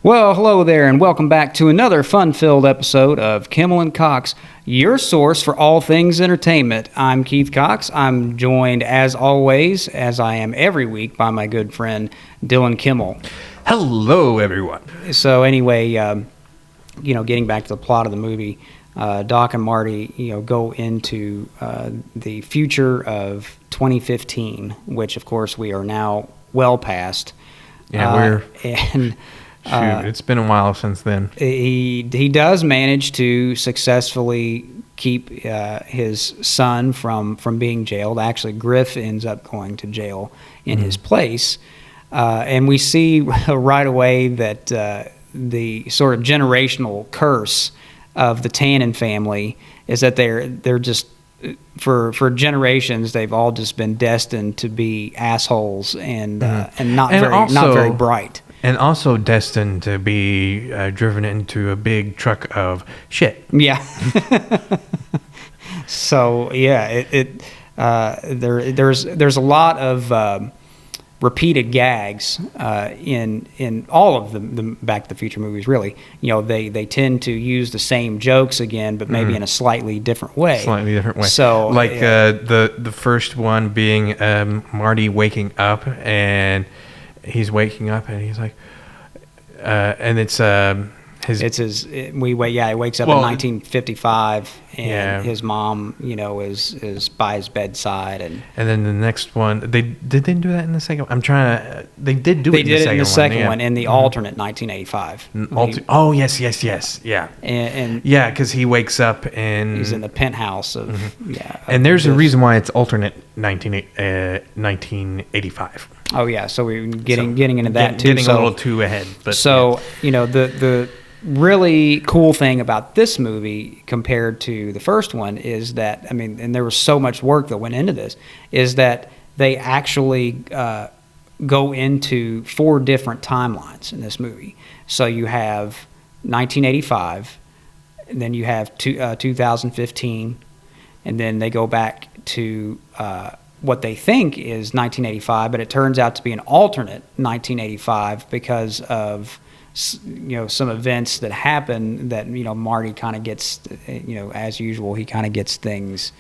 Well, hello there, and welcome back to another fun-filled episode of Kimmell and Cox, your source for all things entertainment. I'm Keith Cox. I'm joined, as always, as I am every week, by my good friend Dylan Kimmell. Hello, everyone. So anyway, getting back to the plot of the movie, Doc and Marty, go into the future of 2015, which, of course, we are now well past. Yeah, and. It's been a while since then. He does manage to successfully keep his son from being jailed. Actually, Griff ends up going to jail in his place. And we see right away that the sort of generational curse of the Tannen family is that they're just, for generations, they've all just been destined to be assholes and not very bright. And also destined to be driven into a big truck of shit. Yeah. So yeah, there's a lot of repeated gags in all of the Back to the Future movies. Really, they tend to use the same jokes again, but maybe in a slightly different way. So like the first one being Marty waking up and. He's waking up and he's like, and it's he wakes up in 1955 and his mom, is by his bedside and then the next one they do that in the second one. They did it in the second one in the alternate 1985. Yeah. And yeah, because he wakes up and he's in the penthouse of and there's a reason why it's alternate 1985. Oh yeah, so we're getting into that too. Getting a little too ahead, but the really cool thing about this movie compared to the first one is that and there was so much work that went into this, is that they actually go into 4 different timelines in this movie. So you have 1985, and then you have 2015, and then they go back to what they think is 1985, but it turns out to be an alternate 1985 because of some events that happen that Marty kind of gets as usual, he kind of gets things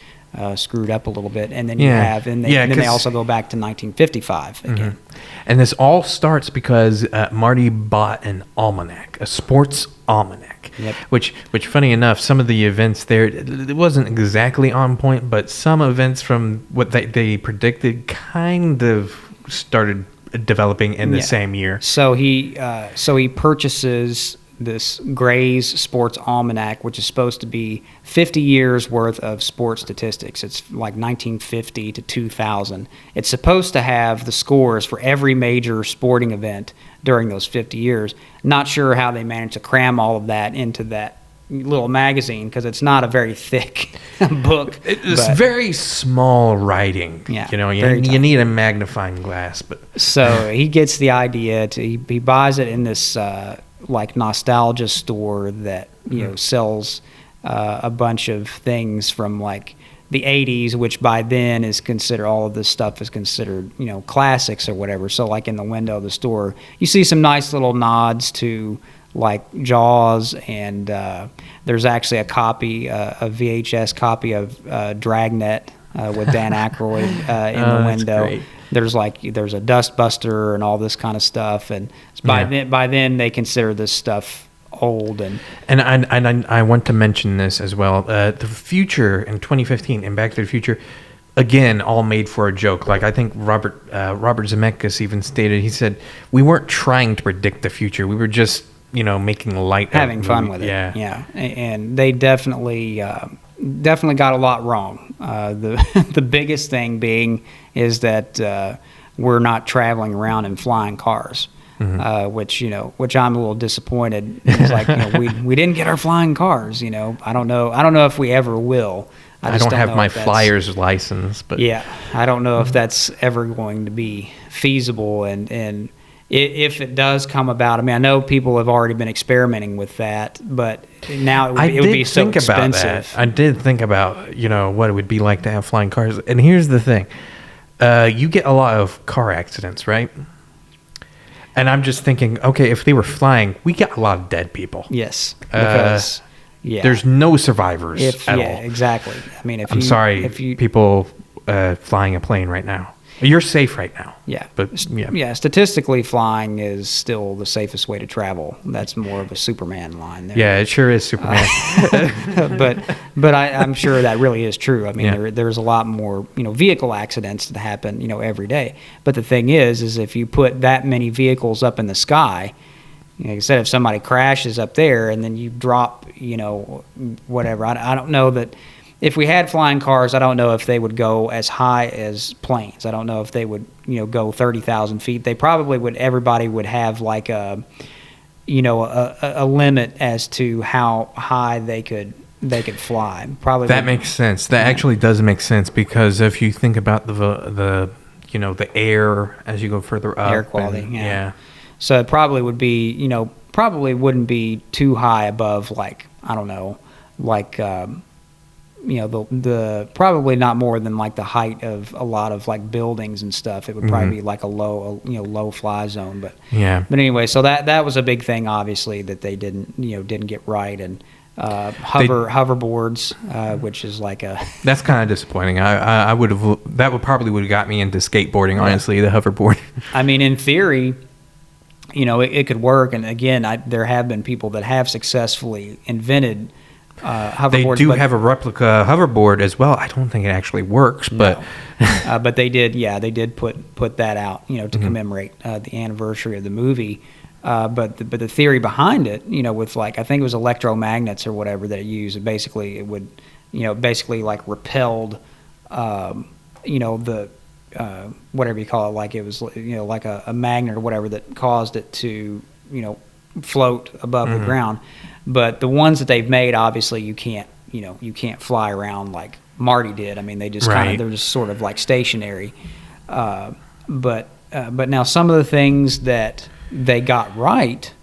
screwed up a little bit, and then they also go back to 1955 again. And this all starts because Marty bought an almanac, a sports almanac. Yep. Which funny enough, some of the events there, it wasn't exactly on point, but some events from what they predicted kind of started developing in the same year. So he purchases this Gray's Sports Almanac, which is supposed to be 50 years worth of sports statistics. It's like 1950 to 2000. It's supposed to have the scores for every major sporting event during those 50 years. Not sure how they managed to cram all of that into that little magazine, because it's not a very thick book. It's very small writing. Yeah, you need a magnifying glass. But so he gets the idea he buys it in this like nostalgia store that sells a bunch of things from like the 80s, which by then is considered, all of this stuff is considered classics or whatever. So like in the window of the store you see some nice little nods to like Jaws, and there's actually a VHS copy of Dragnet with Dan Aykroyd in the window. Great. There's a Dust Buster and all this kind of stuff, and by then they consider this stuff old. And I want to mention this as well. The future in 2015 and Back to the Future, again, all made for a joke. Like I think Robert Zemeckis even stated, he said, we weren't trying to predict the future. We were just making light, having fun with it. Yeah. And they definitely got a lot wrong. The biggest thing being is that we're not traveling around in flying cars, which I'm a little disappointed. It's like we didn't get our flying cars. I don't know if we ever will. I don't have my flyer's license, but I don't know if that's ever going to be feasible, and if it does come about, I know people have already been experimenting with that, but now it would be so expensive. I did think about, what it would be like to have flying cars. And here's the thing. You get a lot of car accidents, right? And I'm just thinking, okay, if they were flying, we got a lot of dead people. Yes, because there's no survivors at all. Exactly. I mean, I'm sorry, people flying a plane right now. You're safe right now. Yeah. But statistically, flying is still the safest way to travel. That's more of a Superman line there. Yeah, it sure is Superman. But I'm sure that really is true. I mean, there's a lot more, vehicle accidents that happen, every day. But the thing is if you put that many vehicles up in the sky, like I said, if somebody crashes up there and then you drop, whatever, I don't know that. If we had flying cars, I don't know if they would go as high as planes. I don't know if they would, go 30,000 feet. They probably would. Everybody would have like a limit as to how high they could fly. Probably that makes sense. That actually does make sense, because if you think about the air as you go further up, air quality. Yeah. So it probably would be, probably wouldn't be too high above, like, I don't know, like. The probably not more than like the height of a lot of like buildings and stuff. It would probably be like a low fly zone. But anyway, so that was a big thing, obviously, that they didn't get right. And hoverboards, which is like that's kind of disappointing. I would have got me into skateboarding, honestly, the hoverboard. I mean, in theory, it could work. And again, there have been people that have successfully invented hoverboards. They do have a replica hoverboard as well. I don't think it actually works, but but they did. Yeah, they did put that out, to commemorate the anniversary of the movie. But the theory behind it, with like, I think it was electromagnets or whatever that it used. And basically, it would, basically like repelled, the whatever you call it, like it was, like a magnet or whatever that caused it to, float above the ground. But the ones that they've made, obviously, you can't fly around like Marty did. I mean, they just they're just sort of like stationary. But now some of the things that they got right,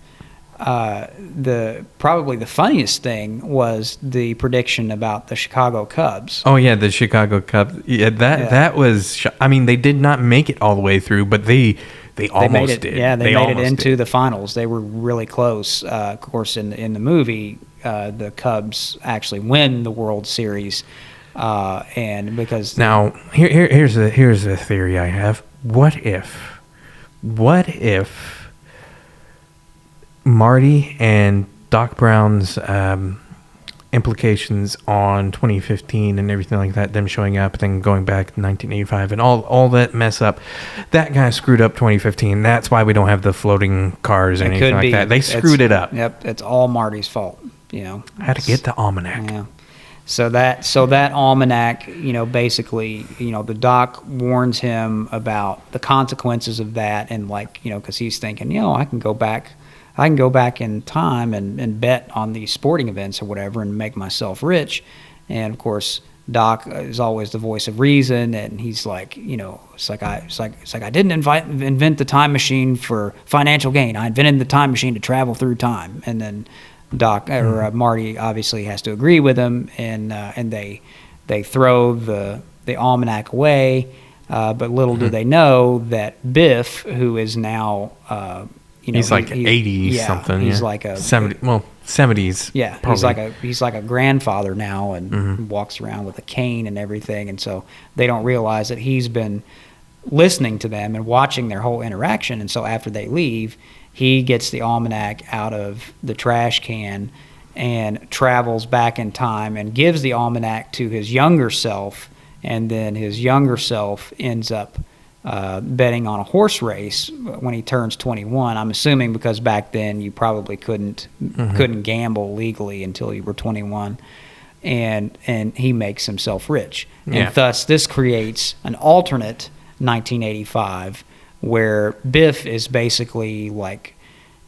probably the funniest thing was the prediction about the Chicago Cubs. Oh yeah, the Chicago Cubs. Yeah, that was. I mean, they did not make it all the way through, but they almost did. Yeah, they made it into the finals. They were really close. Of course, in the movie, the Cubs actually win the World Series, and because now here's a theory I have. What if Marty and Doc Brown's implications on 2015 and everything like that, them showing up, then going back to 1985 and all that mess up, that guy screwed up 2015. That's why we don't have the floating cars or anything like that. They screwed it up. Yep, it's all Marty's fault. I had to get the almanac. Yeah. So that almanac, basically, the doc warns him about the consequences of that, and like, because he's thinking, I can go back in time and bet on these sporting events or whatever and make myself rich. And of course, Doc is always the voice of reason, and he's like, it's like I didn't invent the time machine for financial gain. I invented the time machine to travel through time. And then Marty obviously has to agree with him, and they throw the almanac away. But little do they know that Biff, who is now he's like 80 something. He's like a 70s. Yeah, probably. He's like a grandfather now, and walks around with a cane and everything. And so they don't realize that he's been listening to them and watching their whole interaction. And so after they leave, he gets the almanac out of the trash can and travels back in time and gives the almanac to his younger self. And then his younger self ends up betting on a horse race when he turns 21. I'm assuming because back then you probably couldn't gamble legally until you were 21, and he makes himself rich. And thus this creates an alternate 1985 where Biff is basically like,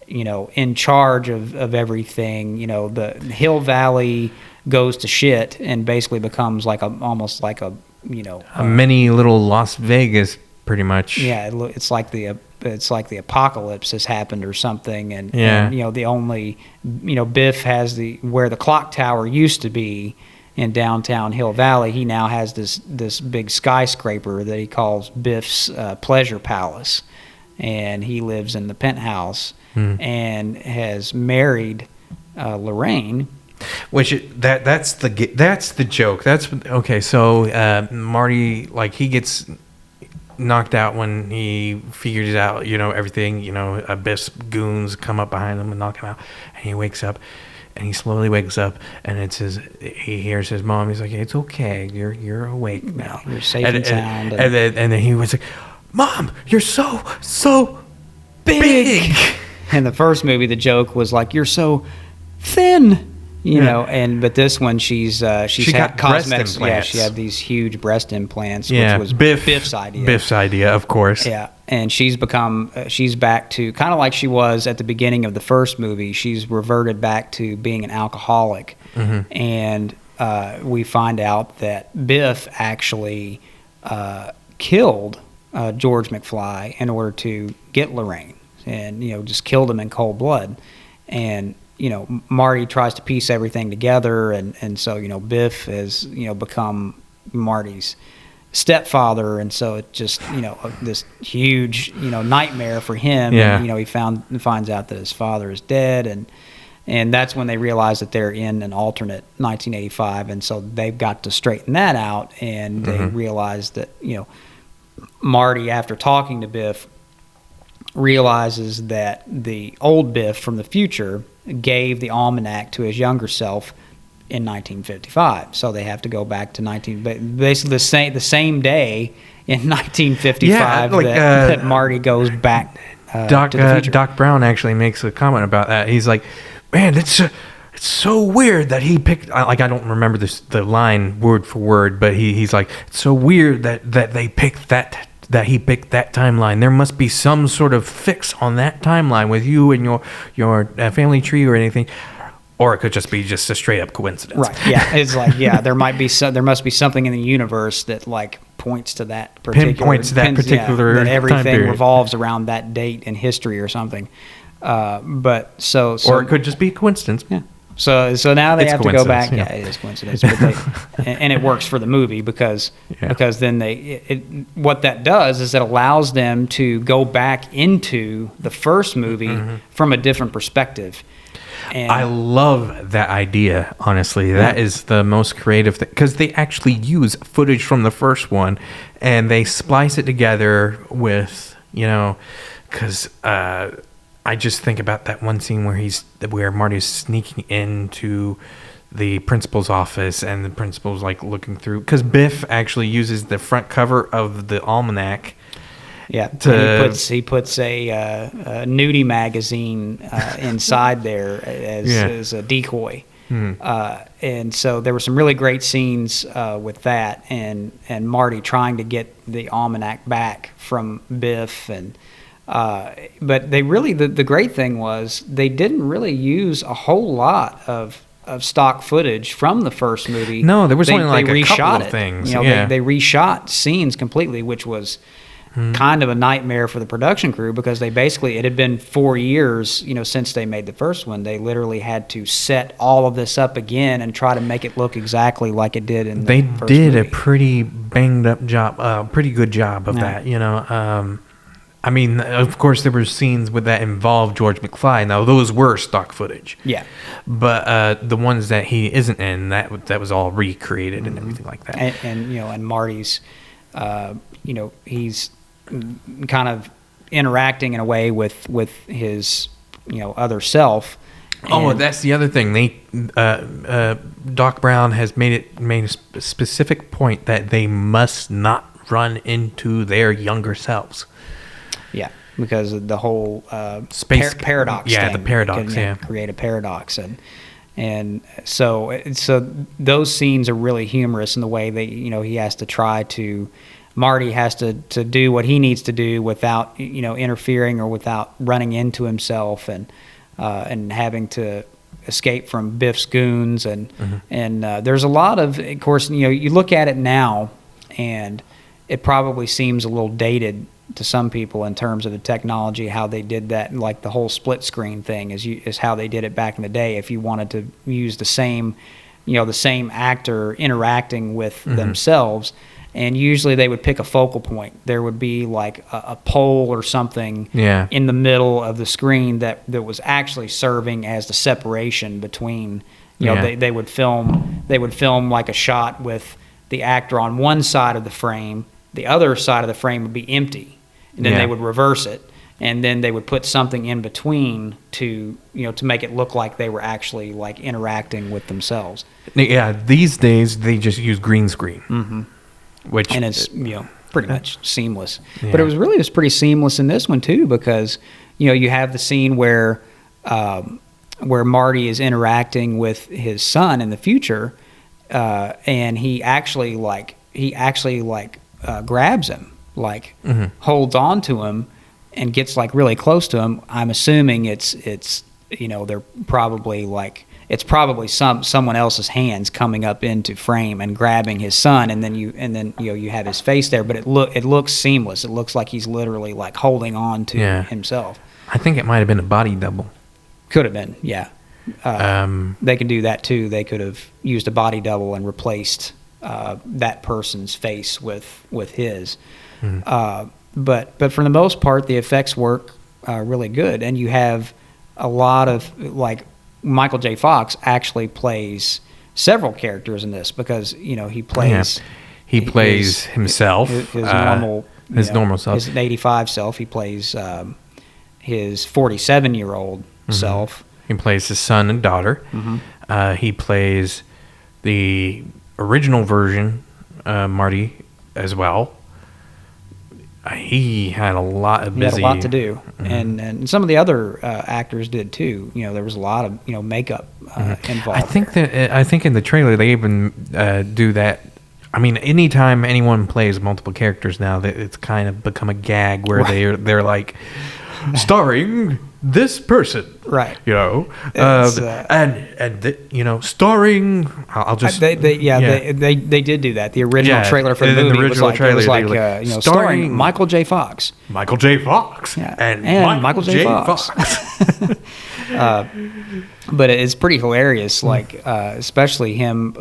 in charge of everything. The Hill Valley goes to shit and basically becomes like almost like a mini little Las Vegas. Pretty much. Yeah, it's like the apocalypse has happened or something, and the only Biff has where the clock tower used to be in downtown Hill Valley. He now has this big skyscraper that he calls Biff's Pleasure Palace, and he lives in the penthouse and has married Lorraine. Which that's the joke. That's okay. So Marty, like, he gets knocked out when he figures out, everything. Biff's goons come up behind him and knock him out, and he wakes up. And he slowly wakes up, and he hears his mom. He's like, "It's okay. You're awake now. You're safe and sound." And then he was like, "Mom, you're so big." In the first movie, the joke was like, "You're so thin." But this one, she got cosmetics. breast implants. She had these huge breast implants, Yeah, which was Biff's idea. Biff's idea, of course. Yeah, and she's back to kind of like she was at the beginning of the first movie. She's reverted back to being an alcoholic, and we find out that Biff actually killed George McFly in order to get Lorraine, and just killed him in cold blood, and. Marty tries to piece everything together, and so Biff has become Marty's stepfather, and so it just this huge nightmare for him. Yeah. And, he finds out that his father is dead, and that's when they realize that they're in an alternate 1985, and so they've got to straighten that out, and they realize that Marty, after talking to Biff, realizes that the old Biff from the future gave the almanac to his younger self in 1955. So they have to go back to basically the same day in 1955 that Marty goes back to the future. Doc Brown actually makes a comment about that. He's like, "Man, it's so weird that he picked." I don't remember the line word for word, but he's like, "It's so weird that they picked that." That he picked that timeline. There must be some sort of fix on that timeline with you and your family tree or anything, or it could just be a straight up coincidence. Right? Yeah, it's like there must be something in the universe that like points to that particular pinpoints that particular that everything time period. Revolves around that date in history or something. Or it could just be coincidence. Yeah. So now they have to go back. Yeah. It is coincidence, but and it works for the movie because then what that does is it allows them to go back into the first movie from a different perspective. And I love that idea, honestly. That is the most creative thing, because they actually use footage from the first one and they splice it together with, because I just think about that one scene where Marty's sneaking into the principal's office and the principal's like looking through, because Biff actually uses the front cover of the almanac. Yeah, he puts a nudie magazine inside there as a decoy. And so there were some really great scenes with that, and Marty trying to get the almanac back from Biff, but they really the great thing was they didn't really use a whole lot of stock footage from the first movie. No, there was only like a couple of things. Yeah. They reshot scenes completely, which was kind of a nightmare for the production crew, because it had been 4 years, since they made the first one. They literally had to set all of this up again and try to make it look exactly like it did in the first movie. They did a pretty banged up job, pretty good job of that, I mean, of course, there were scenes that involved George McFly. Now, those were stock footage. Yeah. But the ones that he isn't in, that was all recreated and everything like that. And Marty's, he's kind of interacting in a way with his, other self. And that's the other thing. Doc Brown has made a specific point that they must not run into their younger selves. Yeah, because of the whole space paradox. Yeah, thing. The paradox. Create a paradox, and so those scenes are really humorous in the way that he has to try to. Marty has to do what he needs to do without interfering or without running into himself and having to escape from Biff's goons and there's a lot of course you look at it now and it probably seems a little dated to some people in terms of the technology, how they did that, like the whole split screen thing is how they did it back in the day. If you wanted to use the same actor interacting with themselves. and usually they would pick a focal point. There would be like a pole or something in the middle of the screen that was actually serving as the separation between. They would film like a shot with the actor on one side of the frame. The other side of the frame would be empty, and then they would reverse it, and then they would put something in between to make it look like they were actually like interacting with themselves. Yeah, these days they just use green screen, and it's pretty much seamless. Yeah. But it was pretty seamless in this one too, because you have the scene where Marty is interacting with his son in the future, and he actually grabs him, holds on to him, and gets like really close to him. I'm assuming it's they're probably it's probably someone else's hands coming up into frame and grabbing his son, and then you have his face there, but it looks seamless. It looks like he's literally like holding on to himself. I think it might have been a body double. Could have been, yeah. They could do that too. They could have used a body double and replaced that person's face with his. But for the most part, the effects work really good, and you have a lot of like Michael J. Fox actually plays several characters in this, because he plays himself, his normal self, his 85 self. He plays his 47-year-old self. He plays his son and daughter. He plays the original version, Marty, as well. He had a lot of busy. He had a lot to do, and some of the other actors did too. There was a lot of makeup involved. I think in the trailer they even do that. I mean, anytime anyone plays multiple characters now, it's kind of become a gag where they're like starring this person, right? Starring. I'll just. They did do that. The original trailer for the movie was like starring Michael J. Fox. Michael J. Fox and Michael J. Fox. But it's pretty hilarious, especially him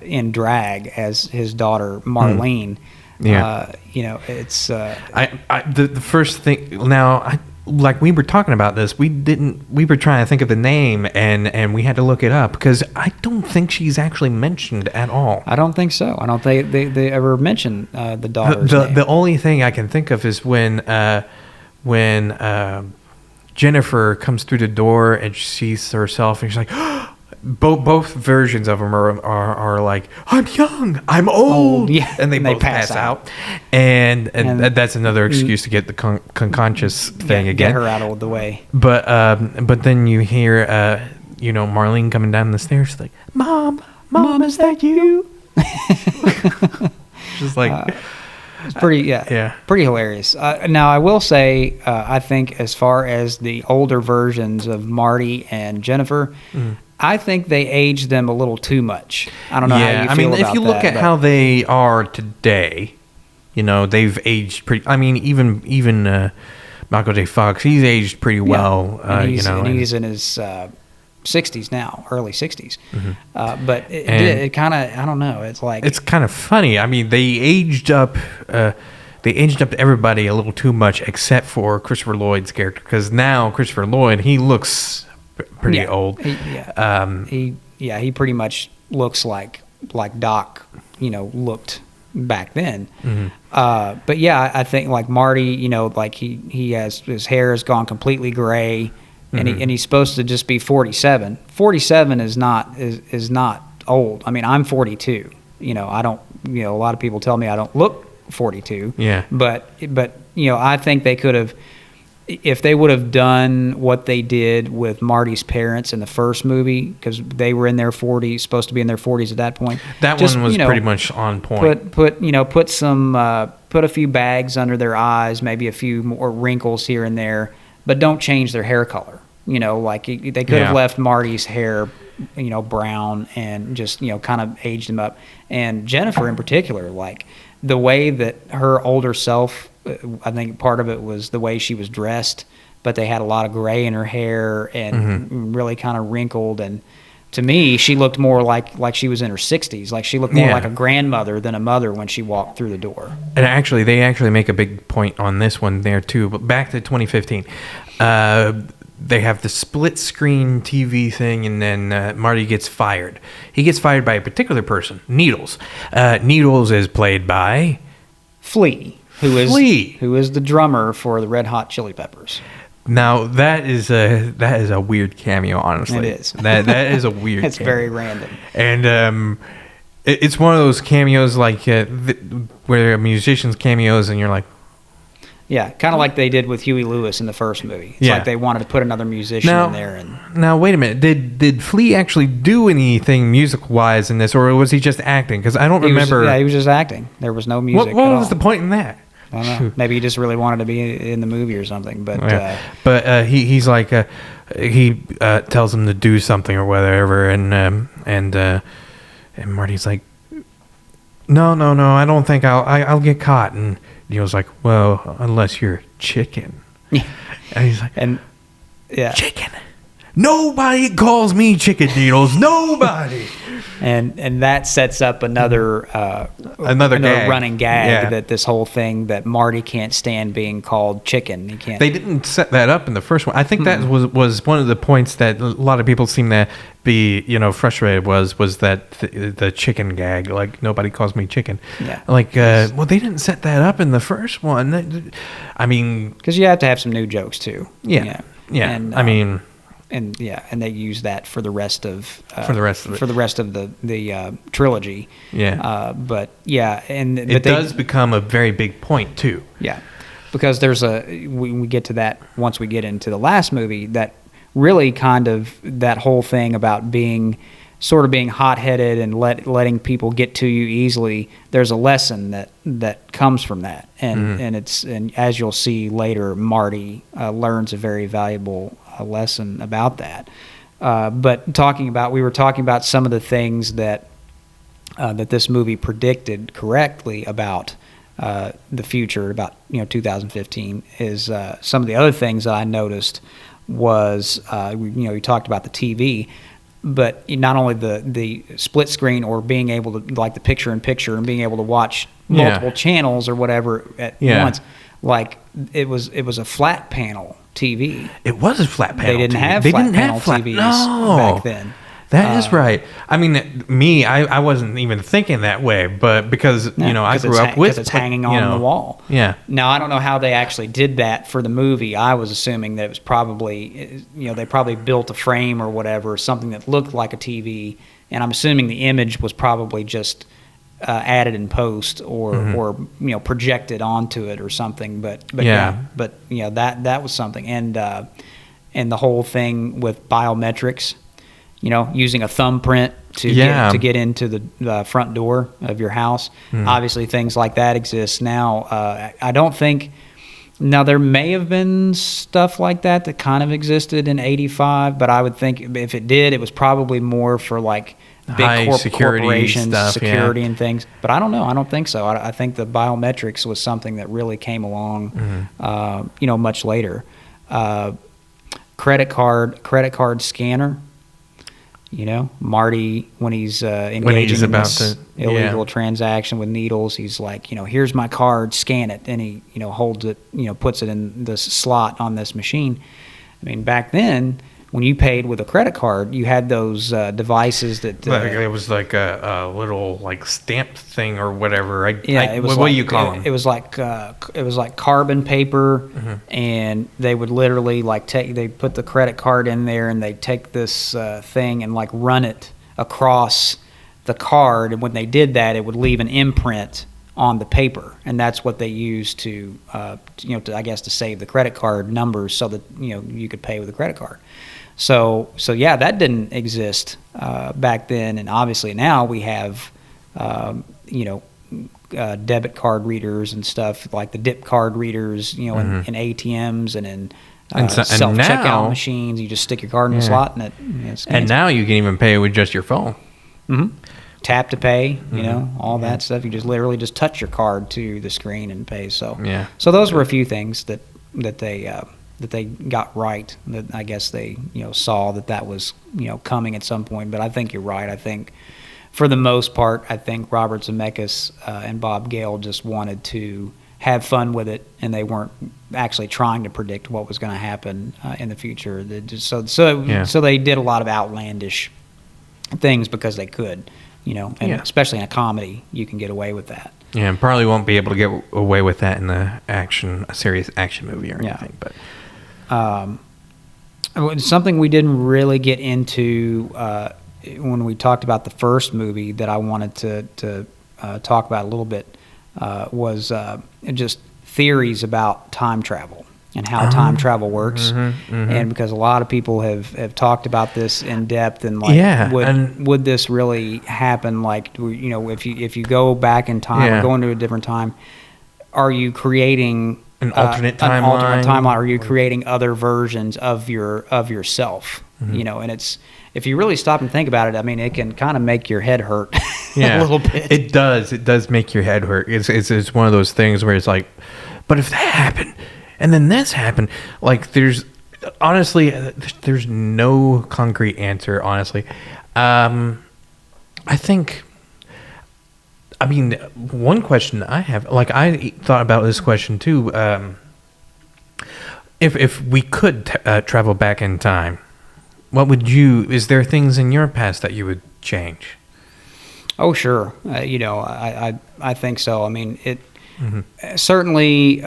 in drag as his daughter Marlene. It's the first thing now. Like we were talking about this, we were trying to think of the name, and we had to look it up, because I don't think she's actually mentioned at all. I don't think so. I don't think they ever mention the daughter's name. The only thing I can think of is when Jennifer comes through the door and she sees herself, and she's like, both versions of them are like, I'm young, I'm old, and they both pass out. And that's another excuse to get the conscious thing again. Get her out of the way. But then you hear Marlene coming down the stairs, like, Mom, is that you? Just like it's pretty hilarious. Now I will say, I think as far as the older versions of Marty and Jennifer, I think they aged them a little too much. I don't know how you feel about that. I mean, if you look at how they are today, they've aged pretty. I mean, even Michael J. Fox, he's aged pretty well. And he's in his 60s now, early 60s. But it kind of, I don't know. It's kind of funny. I mean, they aged up. They aged up to everybody a little too much, except for Christopher Lloyd's character, because now Christopher Lloyd, he looks pretty old. He pretty much looks like Doc, looked back then. But I think like Marty, he has, his hair has gone completely gray, and he's supposed to just be 47. 47 is not old. I mean, I'm 42. I don't. A lot of people tell me I don't look 42. Yeah. But I think they could have. If they would have done what they did with Marty's parents in the first movie, because they were in their 40s, supposed to be in their 40s at that point. That one was pretty much on point. Put a few bags under their eyes, maybe a few more wrinkles here and there, but don't change their hair color. They could have left Marty's hair, brown, and just kind of aged him up. And Jennifer in particular, the way that her older self. I think part of it was the way she was dressed, but they had a lot of gray in her hair and really kind of wrinkled, and to me, she looked more like she was in her 60s. Like she looked more like a grandmother than a mother when she walked through the door. And actually, they actually make a big point on this one there too. But back to 2015, they have the split screen TV thing, and then Marty gets fired. He gets fired by a particular person, Needles. Needles is played by Flea, who is the drummer for the Red Hot Chili Peppers. Now that is a weird cameo, honestly. It is. That is a weird. It's cameo. very random. And it's one of those cameos like where musicians cameos, and you're like, yeah, kind of like they did with Huey Lewis in the first movie. It's like they wanted to put another musician in there. And now wait a minute, did Flea actually do anything music wise in this, or was he just acting? Because I don't remember. He was just acting. There was no music. What was the point in that? I don't know. Maybe he just really wanted to be in the movie or something. But he's like he tells him to do something or whatever, and Marty's like, no, I don't think I'll get caught. And Neil's like, well, unless you're chicken. Yeah. And he's like, chicken. Nobody calls me Chicken Needles. Nobody. And that sets up another gag. running gag that this whole thing that Marty can't stand being called chicken. He can't. They didn't set that up in the first one. I think that was one of the points that a lot of people seem to be frustrated was that the chicken gag, like nobody calls me chicken. Yeah. Like well, they didn't set that up in the first one. I mean, because you have to have some new jokes too. Yeah. And, And they use that for the rest of the trilogy. Yeah. But it does become a very big point too. Yeah, because there's we get to that once we get into the last movie, that really kind of that whole thing about being hot-headed and letting people get to you easily. There's a lesson that comes from that, and and as you'll see later, Marty learns a very valuable lesson about that. But we were talking about some of the things that this movie predicted correctly about the future, about 2015. Is some of the other things that I noticed was we talked about the TV, but not only the split screen or being able to, like, the picture in picture and being able to watch multiple channels or whatever at once. Like it was a flat panel TV. It was a flat panel. They didn't have flat panel TVs back then. That is right. I mean, I wasn't even thinking that way, but because I grew up with it's hanging on the wall. Yeah. Now I don't know how they actually did that for the movie. I was assuming that it was probably they probably built a frame or whatever, something that looked like a TV, and I'm assuming the image was probably just added in post or projected onto it or something. But that was something, and the whole thing with biometrics. Using a thumbprint to get into the front door of your house. Obviously, things like that exist now. I don't think. Now, there may have been stuff like that kind of existed in '85, but I would think if it did, it was probably more for like big corporations, security and things. But I don't know. I don't think so. I think the biometrics was something that really came along, much later. Credit card scanner. Marty, when he's engaging in this illegal transaction with Needles, he's like, here's my card, scan it. And he, holds it, puts it in this slot on this machine. I mean, back then, when you paid with a credit card, you had those devices that... it was like a little like stamped thing or whatever. It was what do you call them? It was like carbon paper, and they would literally they put the credit card in there, and they take this thing and like run it across the card. And when they did that, it would leave an imprint on the paper, and that's what they used to save the credit card numbers so that you could pay with a credit card. So that didn't exist back then, and obviously now we have debit card readers and stuff like the dip card readers, in ATMs and in self checkout machines. You just stick your card in the slot and it and now you can even pay with just your phone. Tap to pay, all that stuff. You just literally just touch your card to the screen and pay. So those were a few things that they got right. That I guess they saw that was coming at some point. But I think you're right. I think for the most part, I think Robert Zemeckis and Bob Gale just wanted to have fun with it, and they weren't actually trying to predict what was going to happen in the future. So they did a lot of outlandish things because they could, and especially in a comedy, you can get away with that. Yeah, and probably won't be able to get away with that in a serious action movie or anything. But something we didn't really get into when we talked about the first movie that I wanted to talk about a little bit was just theories about time travel and how time travel works. And because a lot of people have talked about this in depth and would this really happen? Like, if you go back in time or go into a different time, are you creating an alternate timeline? Are you creating other versions of yourself? And it's, if you really stop and think about it, I mean, it can kind of make your head hurt a little bit. It does make your head hurt. It's one of those things where it's like, but if that happened and then this happened, like there's no concrete answer, honestly. I mean, one question I have, like I thought about this question too. If we could travel back in time, is there things in your past that you would change? Oh, sure. I think so. I mean, it certainly,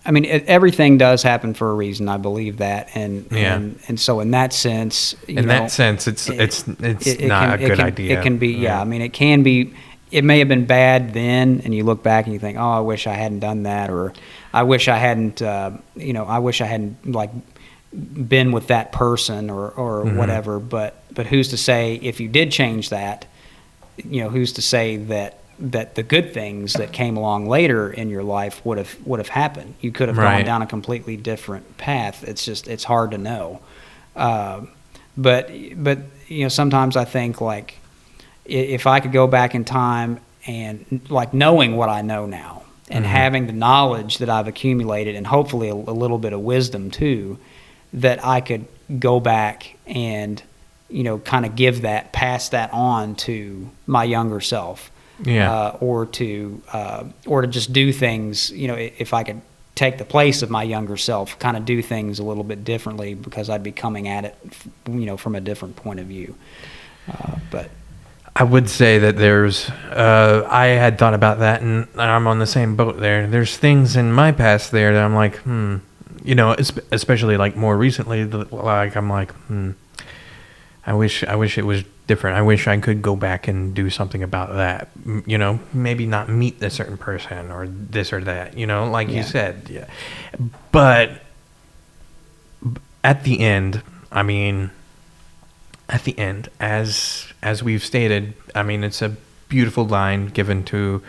everything does happen for a reason. I believe that. And so in that sense, it's not a good idea. It can be, I mean, it can be, it may have been bad then, and you look back and you think, oh, I wish I hadn't done that, or I wish I hadn't, like been with that person or whatever. But who's to say if you did change that, who's to say that the good things that came along later in your life would have happened? You could have gone down a completely different path. It's hard to know. But sometimes I think, like, if I could go back in time and, like, knowing what I know now and having the knowledge that I've accumulated and hopefully a little bit of wisdom too, that I could go back and, kind of pass that on to my younger self. Or to just do things, if I could take the place of my younger self, kind of do things a little bit differently because I'd be coming at it, from a different point of view. But I would say that I had thought about that, and I'm on the same boat there. There's things in my past there that I'm like, especially like more recently, like I'm like, I wish it was different. I wish I could go back and do something about that. Maybe not meet a certain person or this or that. Like you said, yeah. But at the end, as we've stated, I mean, it's a beautiful line given to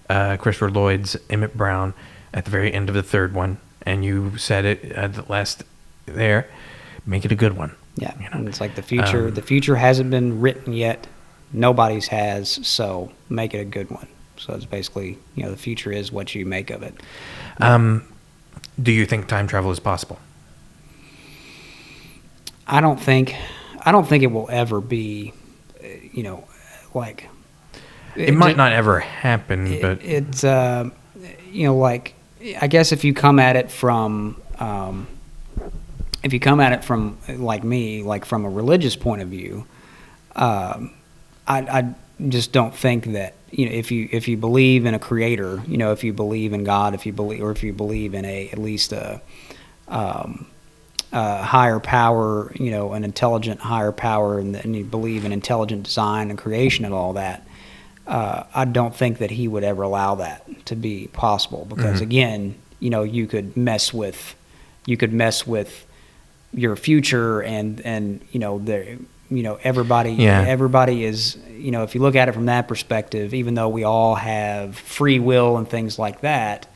Christopher Lloyd's Emmett Brown at the very end of the third one, and you said it at the last there. Make it a good one. Yeah, and it's like the future. The future hasn't been written yet. Nobody's has, so make it a good one. So it's basically, the future is what you make of it. Do you think time travel is possible? I don't think it will ever be, like. It might not ever happen, but it's like, I guess if you come at it from. If you come at it from, like me, like from a religious point of view, I just don't think that, if you believe in a creator, if you believe in God, if you believe in at least a higher power, an intelligent higher power, and you believe in intelligent design and creation and all that, I don't think that he would ever allow that to be possible because again, you could mess with your future and everybody is, if you look at it from that perspective, even though we all have free will and things like that,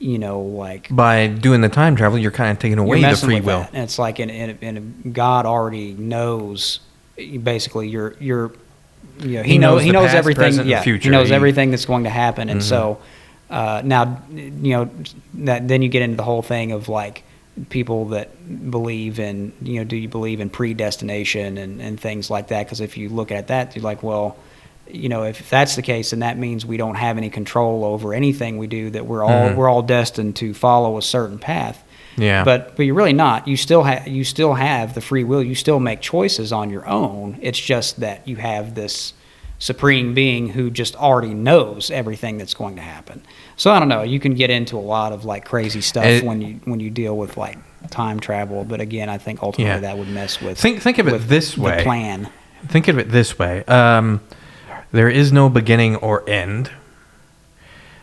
like by doing the time travel, you're kind of taking away the free will. That. And it's like, and God already knows, basically he knows past, everything. Present, and future. He knows everything that's going to happen. And so, now, then you get into the whole thing of like, people that believe in, do you believe in predestination and things like that? Because if you look at that, you're like, well, if that's the case, then that means we don't have any control over anything we do, that we're all destined to follow a certain path. Yeah. But you're really not. You still have the free will. You still make choices on your own. It's just that you have this supreme being who just already knows everything that's going to happen. So I don't know. You can get into a lot of like crazy stuff when you deal with like time travel. But again, I think ultimately that would mess with. Think of it this way. The plan. Think of it this way. There is no beginning or end.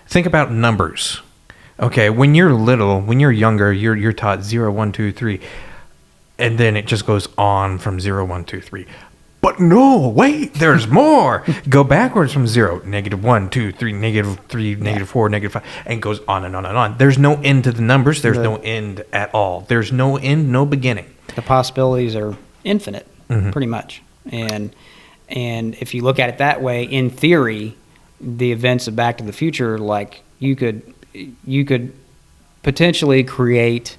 Think about numbers. Okay, when you're little, when you're younger, you're taught 0, 1, 2, 3, and then it just goes on from 0, 1, 2, 3. But no, wait, there's more. Go backwards from 0, -1, 2, 3, -3, -4, -5, and it goes on and on and on. There's no end to the numbers. There's no end at all. There's no end, no beginning. The possibilities are infinite, pretty much. And if you look at it that way, in theory, the events of Back to the Future, like you could potentially create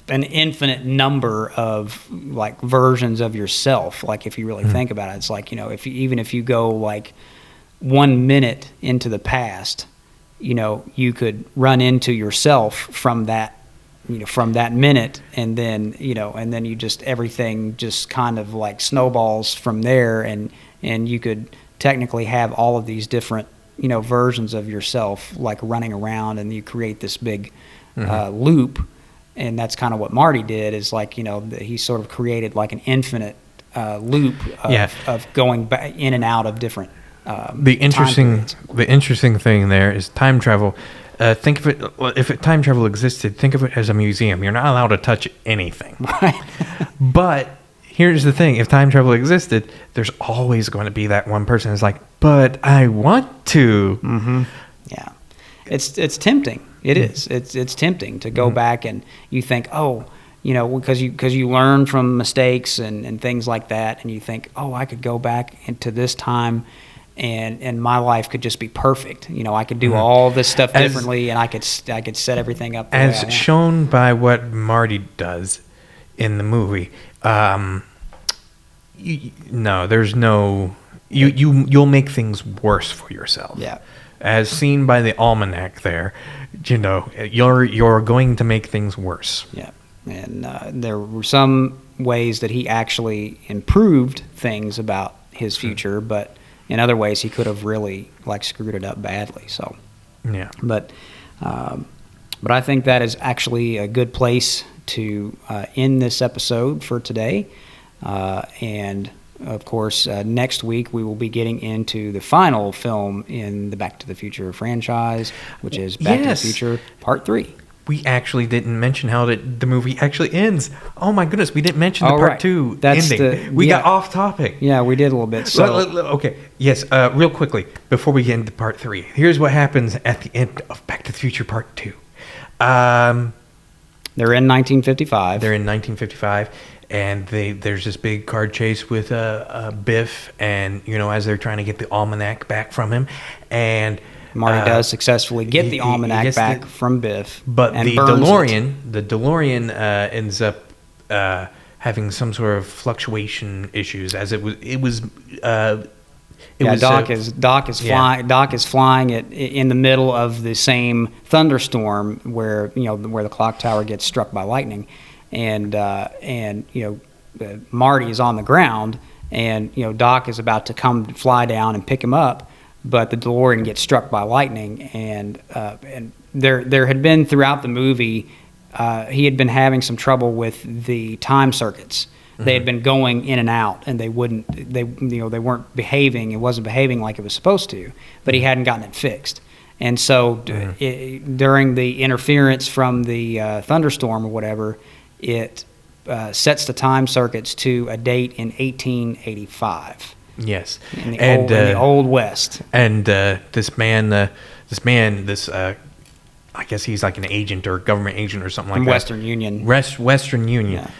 an infinite number of like versions of yourself. Like if you really think about it, it's like, if you go like 1 minute into the past, you could run into yourself from that minute, and then you just, everything just kind of like snowballs from there, and you could technically have all of these different versions of yourself like running around, and you create this big loop. And that's kind of what Marty did, is like, he sort of created like an infinite loop of going back in and out of different the interesting thing there is time travel. Think of it, if time travel existed, think of it as a museum. You're not allowed to touch anything. Right. But here's the thing. If time travel existed, there's always going to be that one person who's like, but I want to. Mm-hmm. Yeah. It's tempting. It is. It's tempting to go back, and you think, because you learn from mistakes and things like that, and you think, I could go back into this time, and my life could just be perfect. I could do all this stuff differently, and I could set everything up the way I want. As shown by what Marty does in the movie. There's no. You'll make things worse for yourself. Yeah. As seen by the almanac there, you're going to make things worse. Yeah, and there were some ways that he actually improved things about his future, but in other ways he could have really like screwed it up badly. So, yeah. But I think that is actually a good place to end this episode for today, and. Of course, next week we will be getting into the final film in the Back to the Future franchise, which is Back to the Future Part 3. We actually didn't mention how the movie actually ends. Oh my goodness, we didn't mention the Part 2 ending. We got off topic. Yeah, we did a little bit. So. Okay, yes, real quickly, before we get into Part 3, here's what happens at the end of Back to the Future Part 2. They're in 1955. And there's this big car chase with Biff, and as they're trying to get the almanac back from him, and Marty does successfully get the almanac back from Biff, but the DeLorean ends up having some sort of fluctuation issues, as Doc is flying it in the middle of the same thunderstorm where the clock tower gets struck by lightning. And Marty is on the ground, and Doc is about to come fly down and pick him up, but the DeLorean gets struck by lightning, and there had been throughout the movie, he had been having some trouble with the time circuits. Mm-hmm. They had been going in and out, and they weren't behaving. It wasn't behaving like it was supposed to, but he hadn't gotten it fixed. And so during the interference from the thunderstorm or whatever, it sets the time circuits to a date in 1885. Yes, in the old West. And this I guess he's like an agent or a government agent or something like that. Western Union. Western Union. Yeah.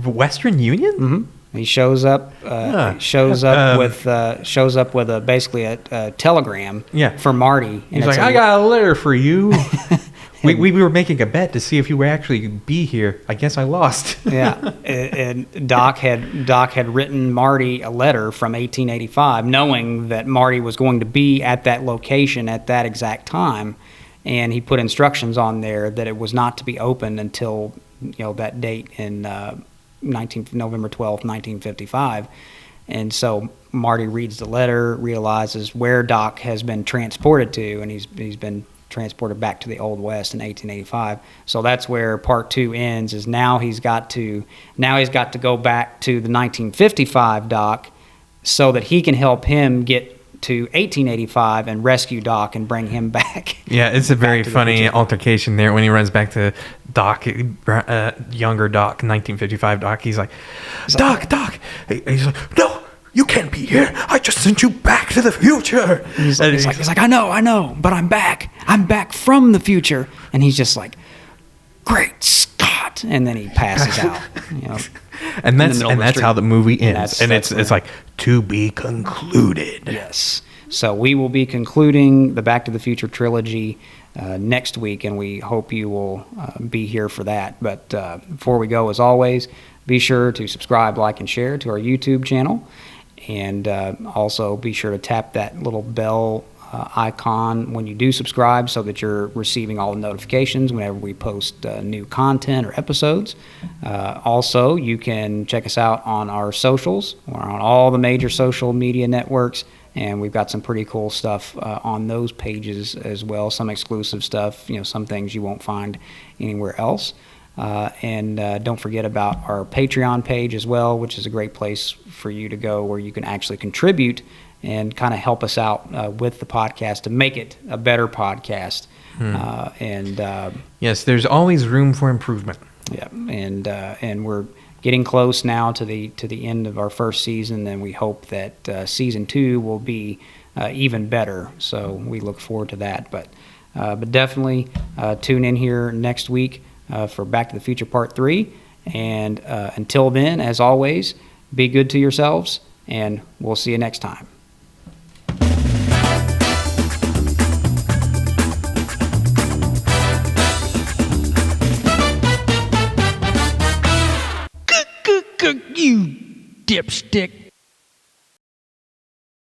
Western Union. Mm-hmm. He shows up. Shows up basically a telegram. Yeah. For Marty. He's like, I got a letter for you. We were making a bet to see if you would actually be here. I guess I lost. Yeah, and Doc had written Marty a letter from 1885, knowing that Marty was going to be at that location at that exact time, and he put instructions on there that it was not to be opened until that date in November 12th, 1955. And so Marty reads the letter, realizes where Doc has been transported to, and he's been transported back to the Old West in 1885. So that's where part 2 ends. Is now he's got to go back to the 1955 Doc, so that he can help him get to 1885 and rescue Doc and bring him back. Yeah, it's a very funny altercation there when he runs back to Doc, younger Doc, 1955 Doc. He's like, Doc. He's like, no, you can't be here. I just sent you back to the future. He's like, I know, but I'm back. I'm back from the future. And he's just like, great Scott. And then he passes out. And that's how the movie ends. And it's like, to be concluded. Yes. So we will be concluding the Back to the Future trilogy next week, and we hope you will be here for that. But before we go, as always, be sure to subscribe, like, and share to our YouTube channel. And also be sure to tap that little bell icon when you do subscribe, so that you're receiving all the notifications whenever we post new content or episodes. Also, you can check us out on our socials. We're on all the major social media networks, and we've got some pretty cool stuff on those pages as well. Some exclusive stuff, some things you won't find anywhere else. And don't forget about our Patreon page as well, which is a great place for you to go, where you can actually contribute and kind of help us out with the podcast to make it a better podcast. Yes, there's always room for improvement. Yeah, and we're getting close now to the end of our first season, and we hope that season 2 will be even better. So we look forward to that. But definitely tune in here next week for Back to the Future Part 3. And until then, as always, be good to yourselves, and we'll see you next time. You dipstick.